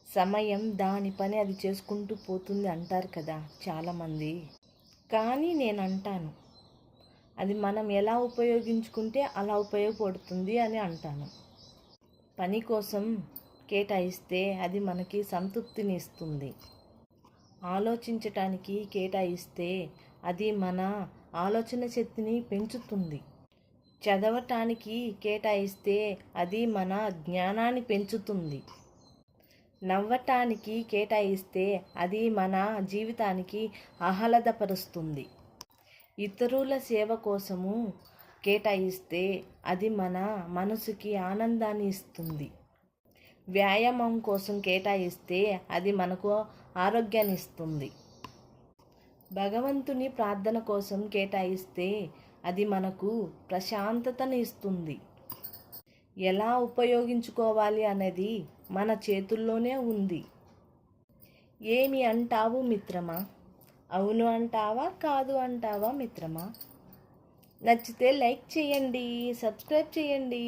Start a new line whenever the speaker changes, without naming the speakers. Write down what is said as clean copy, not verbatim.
సమయం దాని పని అది చేసుకుంటూ పోతుంది అంటారు కదా చాలామంది. కానీ నేను అంటాను, అది మనం ఎలా ఉపయోగించుకుంటే అలా ఉపయోగపడుతుంది అని అంటాను. పని కోసం కేటాయిస్తే అది మనకి సంతృప్తిని ఇస్తుంది. ఆలోచించటానికి కేటాయిస్తే అది మన ఆలోచన శక్తిని పెంచుతుంది. చదవటానికి కేటాయిస్తే అది మన జ్ఞానాన్ని పెంచుతుంది. నవ్వటానికి కేటాయిస్తే అది మన జీవితానికి ఆహ్లాదపరుస్తుంది. ఇతరుల సేవ కోసము కేటాయిస్తే అది మన మనసుకి ఆనందాన్ని ఇస్తుంది. వ్యాయామం కోసం కేటాయిస్తే అది మనకు ఆరోగ్యాన్ని ఇస్తుంది. భగవంతుని ప్రార్థన కోసం కేటాయిస్తే అది మనకు ప్రశాంతతను ఇస్తుంది. ఎలా ఉపయోగించుకోవాలి అనేది మన చేతుల్లోనే ఉంది. ఏమి అంటావు మిత్రమా? అవును అంటావా, కాదు అంటావా మిత్రమా? నచ్చితే లైక్ చేయండి, సబ్స్క్రైబ్ చేయండి.